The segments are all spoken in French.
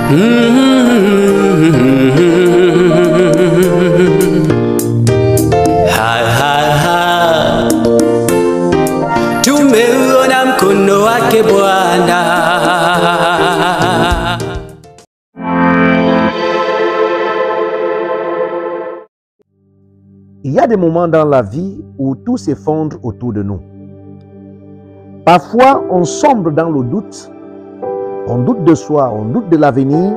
Tumeona mkono wake Bwana. Il y a des moments dans la vie où tout s'effondre autour de nous. Parfois, on sombre dans le doute. On doute de soi, on doute de l'avenir.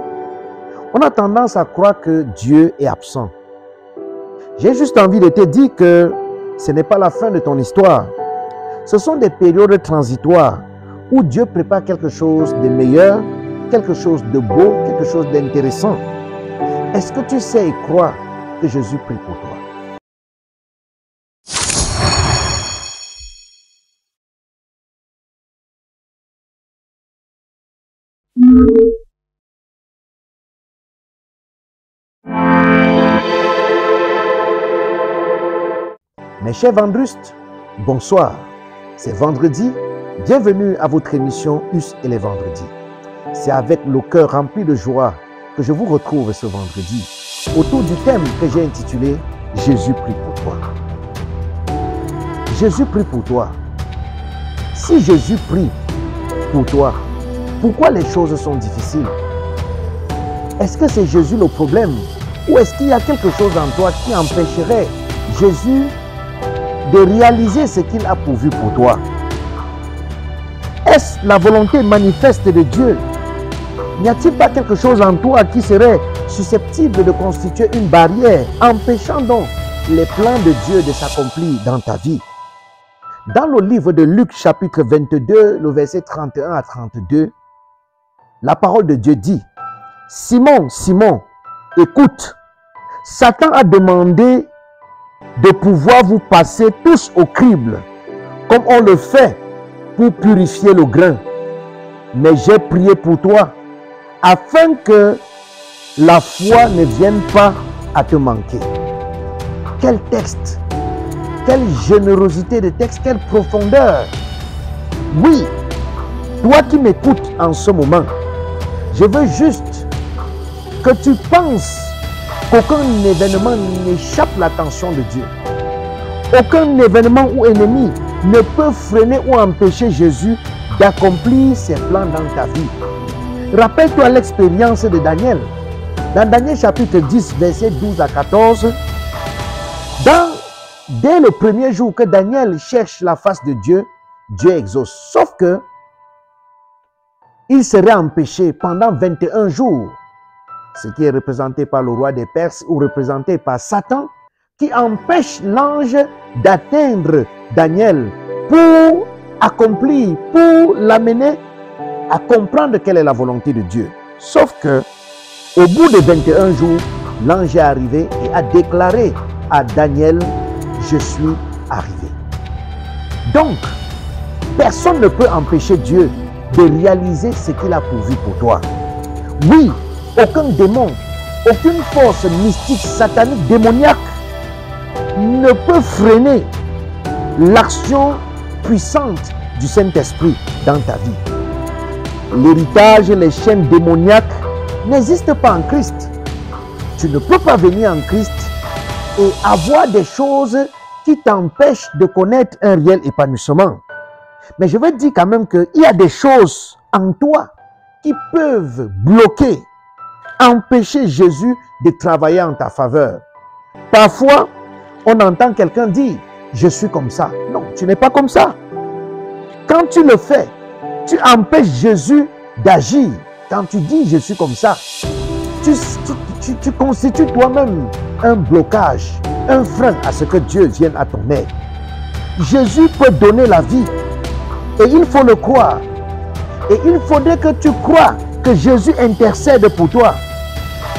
On a tendance à croire que Dieu est absent. J'ai juste envie de te dire que ce n'est pas la fin de ton histoire. Ce sont des périodes transitoires où Dieu prépare quelque chose de meilleur, quelque chose de beau, quelque chose d'intéressant. Est-ce que tu sais et crois que Jésus prie pour toi? Mes chers Vendrustes, bonsoir. C'est vendredi. Bienvenue à votre émission Us et les vendredis. C'est avec le cœur rempli de joie que je vous retrouve ce vendredi autour du thème que j'ai intitulé Jésus prie pour toi. Jésus prie pour toi. Si Jésus prie pour toi, pourquoi les choses sont difficiles? Est-ce que c'est Jésus le problème? Ou est-ce qu'il y a quelque chose en toi qui empêcherait Jésus de réaliser ce qu'il a pourvu pour toi? Est-ce la volonté manifeste de Dieu? N'y a-t-il pas quelque chose en toi qui serait susceptible de constituer une barrière, empêchant donc les plans de Dieu de s'accomplir dans ta vie? Dans le livre de Luc chapitre 22, le verset 31 à 32, la parole de Dieu dit: Simon, Simon, écoute, Satan a demandé de pouvoir vous passer tous au crible, comme on le fait pour purifier le grain. Mais j'ai prié pour toi, afin que la foi ne vienne pas à te manquer. Quel texte! Quelle générosité de texte, quelle profondeur! Oui, toi qui m'écoutes en ce moment, je veux juste que tu penses qu'aucun événement n'échappe à l'attention de Dieu. Aucun événement ou ennemi ne peut freiner ou empêcher Jésus d'accomplir ses plans dans ta vie. Rappelle-toi l'expérience de Daniel. Dans Daniel chapitre 10, verset 12 à 14, dès le premier jour que Daniel cherche la face de Dieu, Dieu exauce. Sauf que il serait empêché pendant 21 jours, ce qui est représenté par le roi des Perses ou représenté par Satan, qui empêche l'ange d'atteindre Daniel pour accomplir, pour l'amener à comprendre quelle est la volonté de Dieu. Sauf que, au bout de 21 jours, l'ange est arrivé et a déclaré à Daniel: je suis arrivé. Donc, personne ne peut empêcher Dieu de réaliser ce qu'il a pourvu pour toi. Oui, aucun démon, aucune force mystique, satanique, démoniaque ne peut freiner l'action puissante du Saint-Esprit dans ta vie. L'héritage et les chaînes démoniaques n'existent pas en Christ. Tu ne peux pas venir en Christ et avoir des choses qui t'empêchent de connaître un réel épanouissement. Mais je veux dire quand même qu'il y a des choses en toi qui peuvent bloquer, empêcher Jésus de travailler en ta faveur. Parfois, on entend quelqu'un dire: je suis comme ça. Non, tu n'es pas comme ça. Quand tu le fais, tu empêches Jésus d'agir. Quand tu dis je suis comme ça, tu constitues toi-même un blocage, un frein à ce que Dieu vienne à ton aide. Jésus peut donner la vie et il faut le croire. Et il faudrait que tu crois que Jésus intercède pour toi.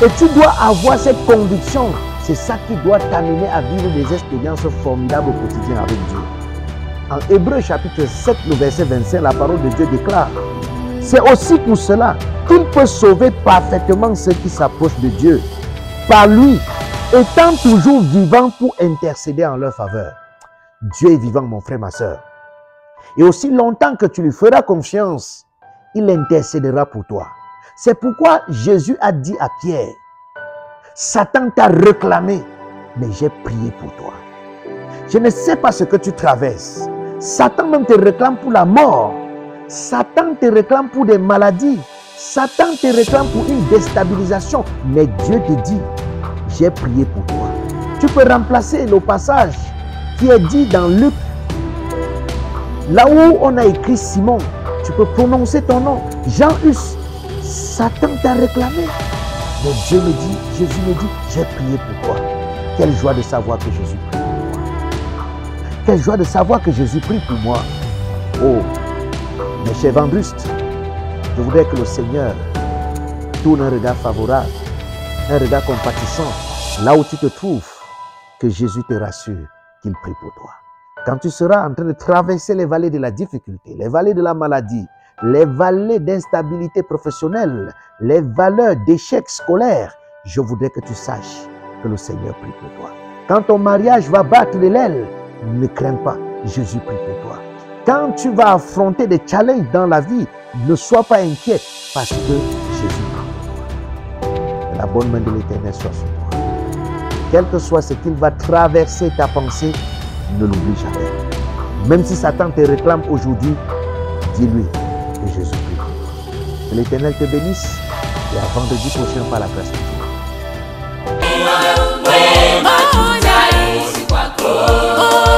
Et tu dois avoir cette conviction. C'est ça qui doit t'amener à vivre des expériences formidables au quotidien avec Dieu. En Hébreux chapitre 7, le verset 25, la parole de Dieu déclare: c'est aussi pour cela qu'il peut sauver parfaitement ceux qui s'approchent de Dieu, par lui, étant toujours vivant pour intercéder en leur faveur. Dieu est vivant, mon frère, ma soeur. Et aussi longtemps que tu lui feras confiance, il intercédera pour toi. C'est pourquoi Jésus a dit à Pierre, Satan t'a réclamé, mais j'ai prié pour toi. Je ne sais pas ce que tu traverses. Satan même te réclame pour la mort. Satan te réclame pour des maladies. Satan te réclame pour une déstabilisation. Mais Dieu te dit, j'ai prié pour toi. Tu peux remplacer le passage qui est dit dans Luc. Là où on a écrit Simon, tu peux prononcer ton nom. Jean-Hus, Satan t'a réclamé. Mais Dieu me dit, Jésus me dit, j'ai prié pour toi. Quelle joie de savoir que Jésus prie pour moi. Quelle joie de savoir que Jésus prie pour moi. Oh, mes chers vendrustes, je voudrais que le Seigneur tourne un regard favorable, un regard compatissant, là où tu te trouves, que Jésus te rassure qu'il prie pour toi. Quand tu seras en train de traverser les vallées de la difficulté, les vallées de la maladie, les vallées d'instabilité professionnelle, les valeurs d'échec scolaire, je voudrais que tu saches que le Seigneur prie pour toi. Quand ton mariage va battre de l'aile, ne crains pas, Jésus prie pour toi. Quand tu vas affronter des challenges dans la vie, ne sois pas inquiet parce que Jésus prie pour toi. Que la bonne main de l'Éternel soit sur toi. Quel que soit ce qu'il va traverser ta pensée, ne l'oublie jamais. Même si Satan te réclame aujourd'hui, dis-lui que Jésus prie pour toi. Que l'Éternel te bénisse et à vendredi prochain par la grâce de Dieu. Oh,